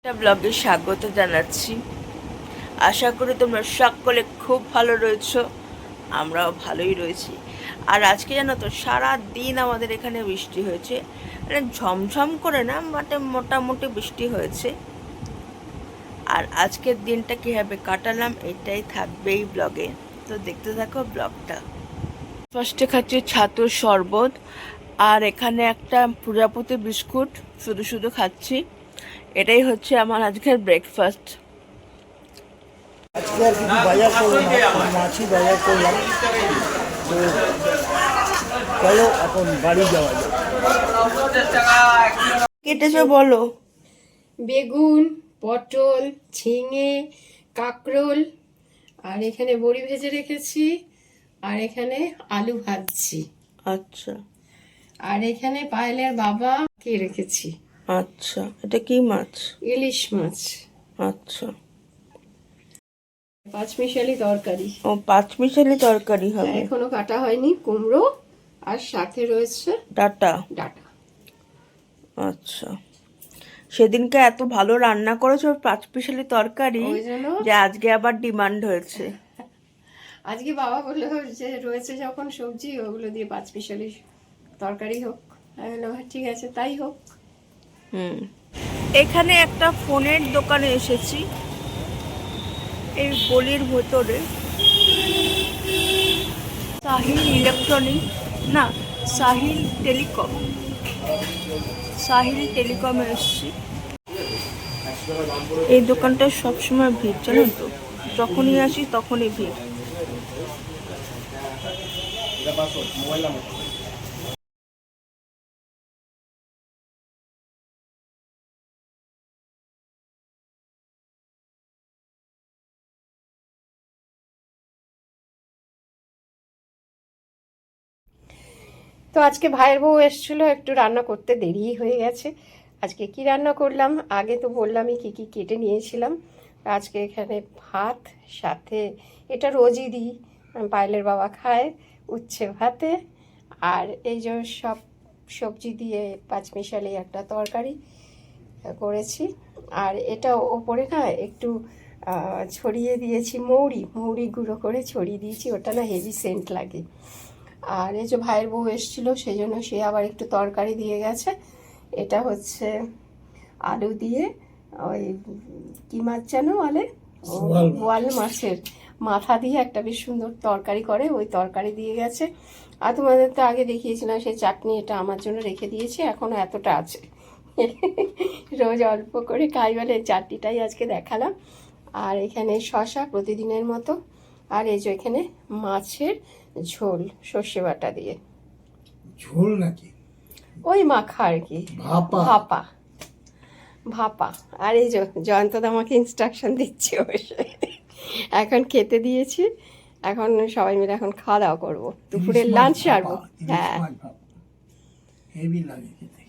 একটা ব্লগে স্বাগত জানাচ্ছি। আশা করি তোমরা সকলে খুব ভালো রয়েছো, আমরাও ভালোই রয়েছি। আর আজকে জানো তো সারা দিন আমাদের এখানে বৃষ্টি হয়েছে, মানে ঝমঝম করে না, মোটামুটি বৃষ্টি হয়েছে। আর আজকের দিনটা কীভাবে কাটালাম এটাই থাকবে এই ব্লগে, তো দেখতে থাকো ব্লগটা। ফার্স্টে খাচ্ছি ছাতুর শরবত, আর এখানে একটা প্রজাপতি বিস্কুট শুধু শুধু খাচ্ছি। এটাই হচ্ছে আমার আজকের ব্রেকফাস্ট। আজকে আর কিছু বাজার করবো না, মাছই বাজার করলাম। তো চলো এখন বাড়ি যাওয়া যাক। কেটেছো বলো? বেগুন, পটল, ঝিঙে, কাঁকরোল, আর এখানে বড়ি ভেজে রেখেছি, আর এখানে আলু ভাজছি, আচ্ছা আর এখানে পায়েলের বাবা কে রেখেছি। আচ্ছা, এটা কি মাছ? ইলিশ মাছ। আচ্ছা, পাঁচমিশালি তরকারি। ও পাঁচমিশালি তরকারি হবে। এখনো কাটা হয়নি। কুমড়ো আর সাথে রয়েছে ডাটা। ডাটা। আচ্ছা, সেদিনকে এত ভালো রান্না করেছো পাঁচমিশালি তরকারি, ওই জন্য যে আজকে আবার ডিমান্ড হয়েছে। আজকে বাবা বললো যে রয়েছে যখন সবজি, ওগুলো দিয়ে পাঁচমিশালি তরকারি হোক। আমি বললাম ঠিক আছে, তাই হোক। এখানে একটা ফোনের দোকানে এসেছি, এই গলির ভেতরে। সাহিল ইলেকট্রনিক, না সাহিল টেলিকম, সাহিল টেলিকমে এসেছি। এই দোকানটা সবসময় ভিড়, জানেন তো, যখনই আসি তখনই ভিড়। তো আজকে ভাইয়ের বউ এসেছিল, একটু রান্না করতে দেরি হয়ে গেছে। আজকে কি রান্না করলাম আগে তো বললামই, কি কি কেটে নিয়েছিলাম। আজকে এখানে ভাত, সাথে এটা রোজই দিই, পায়েলের বাবা খায়, উচ্ছে ভাতে, আর এই যে সব সবজি দিয়ে পাঁচমিশালি একটা তরকারি করেছি। আর এটা ওপরে না একটু ছড়িয়ে দিয়েছি মৌরি গুঁড়ো করে ছড়িয়ে দিয়েছি, ওটা না হেভি সেন্ট লাগে। আর এই যে ভাইয়ের বউ এসেছিলো, সেই জন্য সে আবার একটু তরকারি দিয়ে গেছে। এটা হচ্ছে আলু দিয়ে ওই কি মাছ যেন বলে, বোয়াল মাছের মাথা দিয়ে একটা বেশ সুন্দর তরকারি করে, ওই তরকারি দিয়ে গেছে। আর তোমাদের তো আগে দেখিয়েছিলাম সেই চাটনি, এটা আমার জন্য রেখে দিয়েছি, এখনও এতটা আছে। রোজ অল্প করে খাই বলে চাটনিটাই আজকে দেখালাম। আর এখানে শশা প্রতিদিনের মতো, আর এই যে এখানে মাছের ঝোল সর্ষে বাটা দিয়ে। ঝোল নাকি? ওই মাখা আর কি, ভাপা ভাপা। আর এই যে জয়ন্তদা আমাকে ইনস্ট্রাকশন দিচ্ছে বসে। এখন খেতে দিয়েছি, এখন সবাই মিলে এখন খাওয়া দাওয়া করবো, দুপুরে লাঞ্চ সারবো। হ্যাঁ, হেভি লাগে খেতে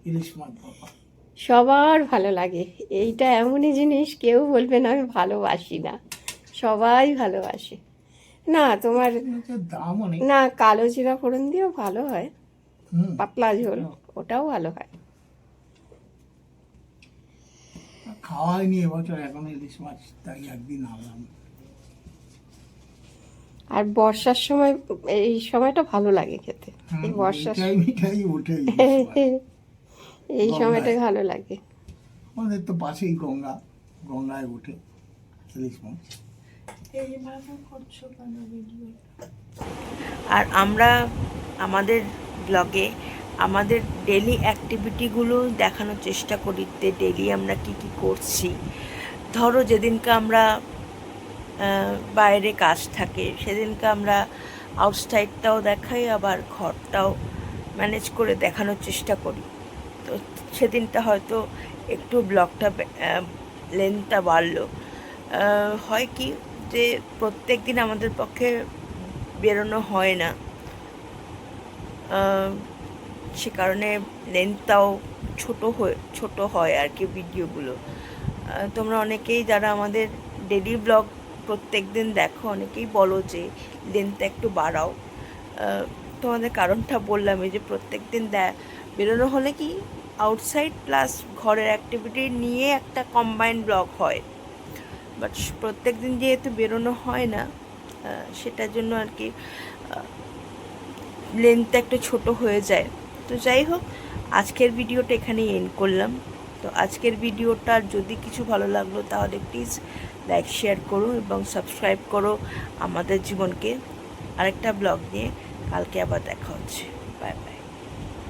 ইলিশ মাছ ভাপা। সবার ভালো লাগে। এইটা এমনই জিনিস, কেউ বলবে না আমি ভালোবাসি না, সবাই ভালোবাসে। না তোমার দাম অনেক। না, কালো জিরা ফোড়ন দিয়েও ভালো হয়, পাতলা ঝোল, ওটাও ভালো হয়। খাওয়াইনি এবছর এখন ইলিশ মাছ, তাই একদিন আনলাম। আর বর্ষার সময় এই সময়টা ভালো লাগে খেতে, এই বর্ষার মিঠাই ওঠে এই সময়টা ভালো লাগে। আমাদের তো পাশেই গঙ্গায় ওঠে ইলিশ মাছ। আর আমরা আমাদের ব্লগে আমাদের ডেলি অ্যাক্টিভিটিগুলো দেখানোর চেষ্টা করি, ডেলি আমরা কি কি করছি। ধরো যেদিনকে আমরা বাইরে কাজ থাকে সেদিনকে আমরা আউটসাইডটাও দেখাই, আবার ঘরটাও ম্যানেজ করে দেখানোর চেষ্টা করি। তো সেদিনটা হয়তো একটু ব্লগটা লেন্থটা বাড়লো। হয় কি যে প্রত্যেক দিন আমাদের পক্ষে বেরোনো হয় না, সে কারণে লেন্থটাও ছোট হয় আর কি ভিডিওগুলো। তোমরা অনেকেই যারা আমাদের ডেলি ব্লগ প্রত্যেক দিন দেখো, অনেকেই বলো যে লেন্থটা একটু বাড়াও। তোমাদের কারণটা বললাম, এই যে প্রত্যেক দিন বেরোনো হলে কি আউটসাইড প্লাস ঘরের অ্যাক্টিভিটি নিয়ে একটা কম্বাইন্ড ব্লগ হয়, বাট প্রত্যেক দিন যেহেতু বেরোনো হয় না, সেটার জন্য আর কি লেন্থটা একটু ছোট হয়ে যায়। তো যাই হোক, আজকের ভিডিওটা এখানেই এন্ড করলাম। তো আজকের ভিডিওটা যদি কিছু ভালো লাগলো তাহলে প্লিজ লাইক শেয়ার করো এবং সাবস্ক্রাইব করো আমাদের জীবনকে। আরেকটা ব্লগ নিয়ে কালকে আবার দেখা হচ্ছে। Bye bye.